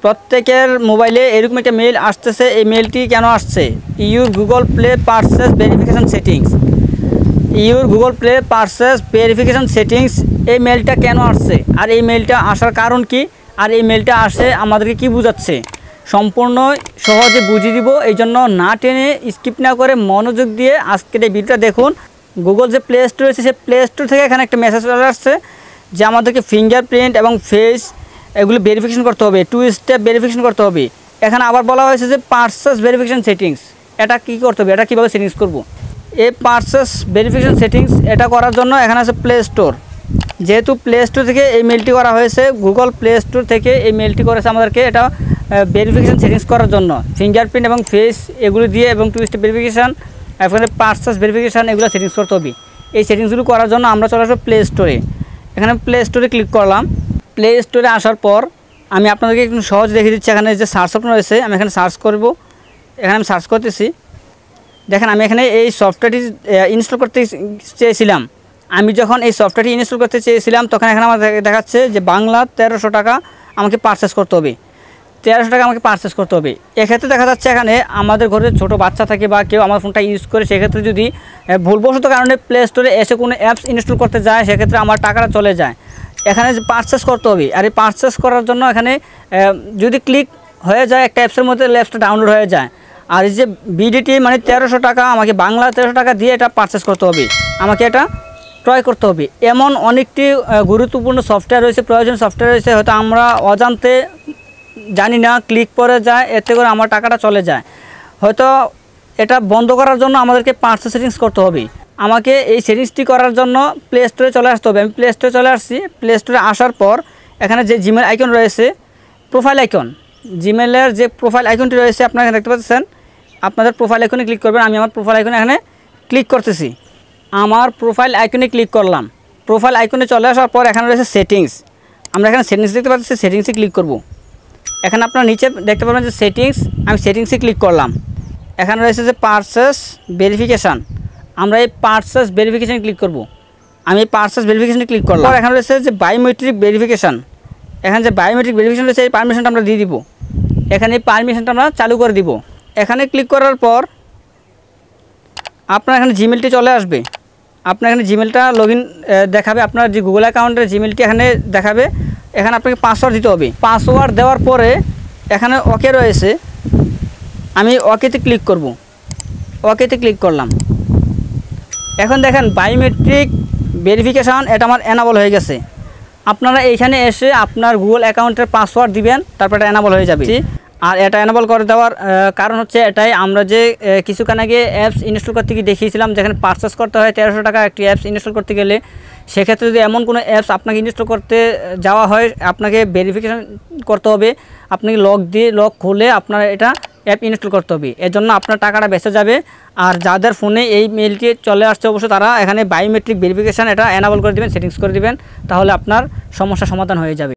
প্রত্যেকের মোবাইলে এরকম একটা মেইল আসতেছে। এই মেইলটি কেন আসছে? Your Google play purchase verification settings, your Google play purchase verification settings, এই মেইলটা কেন আসছে আর এই মেইলটা আসার কারণ কি, আর এই মেইলটা আসে আমাদেরকে কি বোঝাচ্ছে সম্পূর্ণ সহজে বুঝিয়ে দিব। এই জন্য না টেনে স্কিপ না করে মনোযোগ দিয়ে আজকের এই ভিডিওটা দেখুন। গুগল যে প্লে স্টোর রয়েছে সেই প্লে স্টোর থেকে এখানে একটা মেসেজ চলে আসছে যে আমাদেরকে ফিঙ্গারপ্রিন্ট এবং ফেস এগুলো ভেরিফিকেশন করতে হবে, 2 স্টেপ ভেরিফিকেশন করতে হবে। এখানে আবার বলা হয়েছে যে পারচেজ ভেরিফিকেশন সেটিংস, এটা কী করতে হবে, এটা কীভাবে সেটিংস করব। এই পারচেজ ভেরিফিকেশন সেটিংস এটা করার জন্য এখানে আছে প্লে স্টোর। যেহেতু প্লে স্টোর থেকে এই মেলটি করা হয়েছে, গুগল প্লে স্টোর থেকে এই মেলটি করেছে আমাদেরকে এটা ভেরিফিকেশন সেটিংস করার জন্য, ফিঙ্গারপ্রিন্ট এবং ফেস এগুলো দিয়ে এবং 2 স্টেপ ভেরিফিকেশান, এরপরে পারচেজ ভেরিফিকেশান এগুলো সেটিংস করতে হবে। এই সেটিংসগুলো করার জন্য আমরা চলে আসবো প্লে স্টোরে। এখানে প্লে স্টোরে ক্লিক করলাম। প্লে স্টোরে আসার পর আমি আপনাদেরকে একটু সহজ দেখে দিচ্ছি। এখানে যে সার্চ অপশন রয়েছে আমি এখানে সার্চ করব। এখানে আমি সার্চ করতেছি। দেখেন আমি এখানে এই সফটওয়্যারটি ইনস্টল করতে চেয়েছিলাম। আমি যখন এই সফটওয়্যারটি ইনস্টল করতে চেয়েছিলাম তখন এখানে আমার দেখাচ্ছে যে বাংলা 1300 টাকা আমাকে পারচেস করতে হবে, 1300 টাকা আমাকে পারচেস করতে হবে। এক্ষেত্রে দেখা যাচ্ছে এখানে আমাদের ঘরে ছোটো বাচ্চা থাকে বা কেউ আমার ফোনটা ইউজ করে, সেক্ষেত্রে যদি ভুলবশত কারণে প্লে স্টোরে এসে কোনো অ্যাপস ইনস্টল করতে যায় সেক্ষেত্রে আমার টাকাটা চলে যায়। এখানে যে পারচেস করতে হবে, আর এই পারচেস করার জন্য এখানে যদি ক্লিক হয়ে যায় একটা অ্যাপসের মধ্যে অ্যাপসটা ডাউনলোড হয়ে যায়। আর এই যে বিডিটি মানে 1300 টাকা আমাকে বাংলা 1300 টাকা দিয়ে এটা পারচেস করতে হবে, আমাকে এটা ক্রয় করতে হবে। এমন অনেকটি গুরুত্বপূর্ণ সফটওয়্যার রয়েছে, প্রয়োজন সফটওয়্যার রয়েছে, হয়তো আমরা অজান্তে জানি না, ক্লিক করে যায়, এতে করে আমার টাকাটা চলে যায়। হয়তো এটা বন্ধ করার জন্য আমাদেরকে পারচেজ সেটিংস করতে হবে। আমাকে এই সেটিংসটি করার জন্য প্লে স্টোরে চলে আসতে হবে। আমি প্লে স্টোরে চলে আসছি। প্লে স্টোরে আসার পর এখানে যে জিমেল আইকন রয়েছে, প্রোফাইল আইকন, জিমেলের যে প্রোফাইল আইকনটি রয়েছে আপনারা এখানে দেখতে পাচ্ছেন, আপনাদের প্রোফাইল আইকনে ক্লিক করবেন। আমি আমার প্রোফাইল আইকনে এখানে ক্লিক করতেছি। আমার প্রোফাইল আইকনে ক্লিক করলাম। প্রোফাইল আইকনে চলে আসার পর এখানে রয়েছে সেটিংস, আমরা এখানে সেটিংস দেখতে পাচ্ছি, সেটিংসে ক্লিক করব। এখানে আপনারা নিচে দেখতে পাবেন যে সেটিংস, আমি সেটিংসে ক্লিক করলাম। এখানে রয়েছে যে পারচেজ ভেরিফিকেশান, আমরা এই পারচেজ ভেরিফিকেশানে ক্লিক করব। আমি এই পারচেজ ভেরিফিকেশানে ক্লিক করলাম। এখানে রয়েছে যে বায়োমেট্রিক ভেরিফিকেশান, এখানে যে বায়োমেট্রিক ভেরিফিকেশান রয়েছে এই পারমিশনটা আমরা দিয়ে দিব। এখানে এই পারমিশনটা আমরা চালু করে দিব। এখানে ক্লিক করার পর আপনার এখানে জিমেলটি চলে আসবে। আপনার এখানে জিমেলটা লগইন দেখাবে, আপনার যে গুগল অ্যাকাউন্টের জিমেলটি এখানে দেখাবে। এখানে আপনাকে পাসওয়ার্ড দিতে হবে। পাসওয়ার্ড দেওয়ার পরে এখানে ওকে রয়েছে, আমি ওকেতে ক্লিক করব। ওকেতে ক্লিক করলাম। এখন দেখেন বায়োমেট্রিক ভেরিফিকেশান এটা আমার এনাবল হয়ে গেছে। আপনারা এইখানে এসে আপনার গুগল অ্যাকাউন্টের পাসওয়ার্ড দিবেন, তারপর এটা এনাবল হয়ে যাবে। আর এটা এনাবল করে দেওয়ার কারণ হচ্ছে এটাই, আমরা যে কিছুক্ষণ আগে অ্যাপস ইনস্টল করতে গিয়ে দেখিয়েছিলাম যেখানে পারচেস করতে হয় 1300 টাকা একটি অ্যাপস ইনস্টল করতে গেলে, সেক্ষেত্রে যদি এমন কোনো অ্যাপস আপনাকে ইনস্টল করতে যাওয়া হয় আপনাকে ভেরিফিকেশান করতে হবে, আপনাকে লক খুলে আপনার এটা অ্যাপ ইনস্টল করতে হবে। এর জন্য আপনার টাকাটা বেঁচে যাবে। আর যাদের ফোনে এই মেলটি চলে আসছে অবশ্যই তারা এখানে বায়োমেট্রিক ভেরিফিকেশান এটা এনাবল করে দেবেন, সেটিংস করে দেবেন, তাহলে আপনার সমস্যার সমাধান হয়ে যাবে।